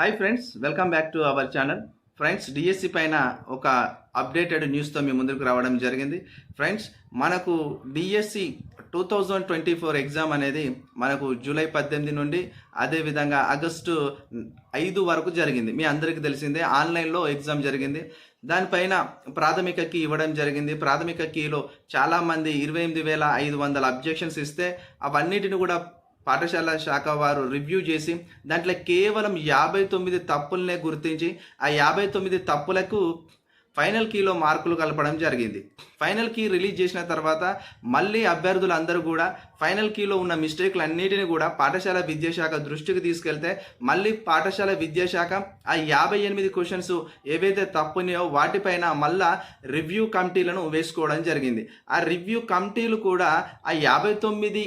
Hi friends, welcome back to our channel. Friends, DSC పైన ఒక updated న్యూస్తో మీ ముందుకు రావడం జరిగింది. ఫ్రెండ్స్, మనకు డిఎస్సి 2024 ఎగ్జామ్ అనేది మనకు జూలై 18 నుండి అదేవిధంగా ఆగస్టు 5 వరకు జరిగింది. మీ అందరికీ తెలిసిందే, ఆన్లైన్లో ఎగ్జామ్ జరిగింది. దానిపైన ప్రాథమిక కీ ఇవ్వడం జరిగింది. ప్రాథమిక కీలో చాలామంది 28,500 అబ్జెక్షన్స్ ఇస్తే అవన్నిటిని కూడా పాఠశాల శాఖ వారు రివ్యూ చేసి దాంట్లో కేవలం 59 తప్పులనే గుర్తించి ఆ 59 తప్పులకు ఫైనల్ కీలో మార్కులు కలపడం జరిగింది. ఫైనల్ కీ రిలీజ్ చేసిన తర్వాత మళ్ళీ అభ్యర్థులందరూ కూడా ఫైనల్ కీలో ఉన్న మిస్టేక్లు అన్నిటిని కూడా పాఠశాల విద్యాశాఖ దృష్టికి తీసుకెళ్తే మళ్ళీ పాఠశాల విద్యాశాఖ ఆ 58 క్వశ్చన్స్ ఏవైతే తప్పున్నాయో వాటిపైన మళ్ళా రివ్యూ కమిటీలను వేసుకోవడం జరిగింది. ఆ రివ్యూ కమిటీలు కూడా ఆ 59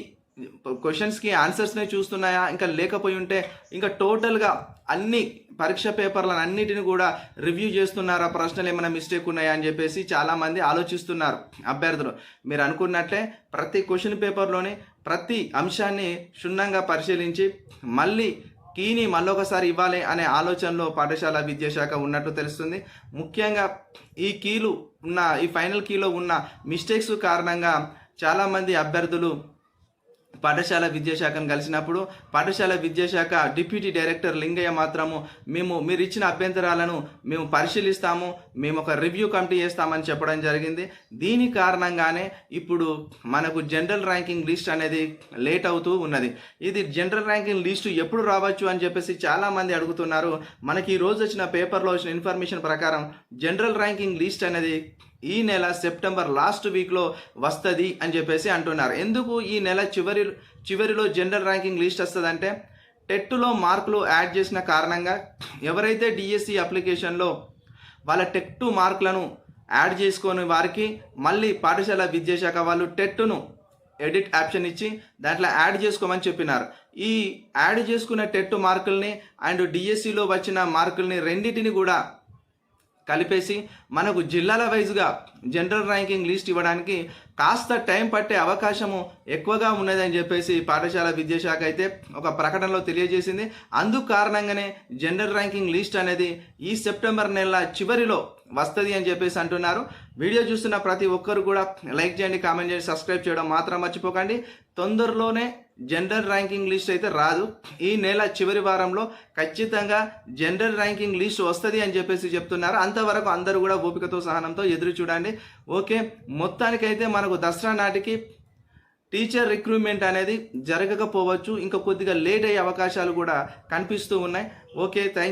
క్వశ్చన్స్కి ఆన్సర్స్నే చూస్తున్నాయా, ఇంకా లేకపోయి ఉంటే ఇంకా టోటల్గా అన్ని పరీక్ష పేపర్లను అన్నిటిని కూడా రివ్యూ చేస్తున్నారా, ప్రశ్నలు ఏమైనా మిస్టేక్ ఉన్నాయా అని చెప్పేసి చాలామంది ఆలోచిస్తున్నారు అభ్యర్థులు. మీరు అనుకున్నట్లే ప్రతి క్వశ్చన్ పేపర్లోని ప్రతి అంశాన్ని క్షుణ్ణంగా పరిశీలించి మళ్ళీ కీని మళ్ళొకసారి ఇవ్వాలి అనే ఆలోచనలో పాఠశాల విద్యాశాఖ ఉన్నట్టు తెలుస్తుంది. ముఖ్యంగా ఈ ఫైనల్ కీలో ఉన్న మిస్టేక్స్ కారణంగా చాలామంది అభ్యర్థులు పాఠశాల విద్యాశాఖను కలిసినప్పుడు పాఠశాల విద్యాశాఖ డిప్యూటీ డైరెక్టర్ లింగయ్య మాత్రము మీరు ఇచ్చిన అభ్యంతరాలను మేము పరిశీలిస్తాము, మేము ఒక రివ్యూ కమిటీ చేస్తామని చెప్పడం జరిగింది. దీని కారణంగానే ఇప్పుడు మనకు జనరల్ ర్యాంకింగ్ లిస్ట్ అనేది లేట్ అవుతూ ఉన్నది. ఇది జనరల్ ర్యాంకింగ్ లిస్టు ఎప్పుడు రావచ్చు అని చెప్పేసి చాలామంది అడుగుతున్నారు. మనకి ఈ రోజు వచ్చిన పేపర్లో వచ్చిన ఇన్ఫర్మేషన్ ప్రకారం జనరల్ ర్యాంకింగ్ లిస్ట్ అనేది ఈ నెల సెప్టెంబర్ లాస్ట్ వీక్లో వస్తుంది అని చెప్పేసి అంటున్నారు. ఎందుకు ఈ నెల చివరిలో జనరల్ ర్యాంకింగ్ లిస్ట్ వస్తుందంటే టెట్లో మార్కులు యాడ్ చేసిన కారణంగా ఎవరైతే డిఎస్సి అప్లికేషన్లో వాళ్ళ టెట్ మార్కులను యాడ్ చేసుకొని వారికి మళ్ళీ పాఠశాల విద్యాశాఖ వాళ్ళు టెట్ను ఎడిట్ ఆప్షన్ ఇచ్చి దాంట్లో యాడ్ చేసుకోమని చెప్పినారు. ఈ యాడ్ చేసుకున్న టెట్ మార్కుల్ని అండ్ డిఎస్సిలో వచ్చిన మార్కుల్ని రెండింటిని కూడా కలిపేసి మనకు జిల్లాల వైజ్గా జనరల్ ర్యాంకింగ్ లిస్ట్ ఇవ్వడానికి కాస్త టైం పట్టే అవకాశము ఎక్కువగా ఉన్నదని చెప్పేసి పాఠశాల విద్యాశాఖ అయితే ఒక ప్రకటనలో తెలియజేసింది. అందుకు కారణంగానే జనరల్ ర్యాంకింగ్ లిస్ట్ అనేది ఈ సెప్టెంబర్ నెల చివరిలో వస్తుంది అని చెప్పేసి అంటున్నారు. వీడియో చూస్తున్న ప్రతి ఒక్కరు కూడా లైక్ చేయండి, కామెంట్ చేయండి, సబ్స్క్రైబ్ చేయడం మాత్రం మర్చిపోకండి. తొందరలోనే జనరల్ ర్యాంకింగ్ లిస్ట్ అయితే రాదు, ఈ నెల చివరి వారంలో ఖచ్చితంగా జనరల్ ర్యాంకింగ్ లిస్ట్ వస్తుంది అని చెప్పేసి చెప్తున్నారు. అంతవరకు అందరూ కూడా ఓపికతో సహనంతో ఎదురు చూడండి. ఓకే, మొత్తానికైతే మనకు దసరా నాటికి టీచర్ రిక్రూట్మెంట్ అనేది జరగకపోవచ్చు, ఇంకా కొద్దిగా లేట్ అయ్యే అవకాశాలు కూడా కనిపిస్తూ ఉన్నాయి. Okay, thank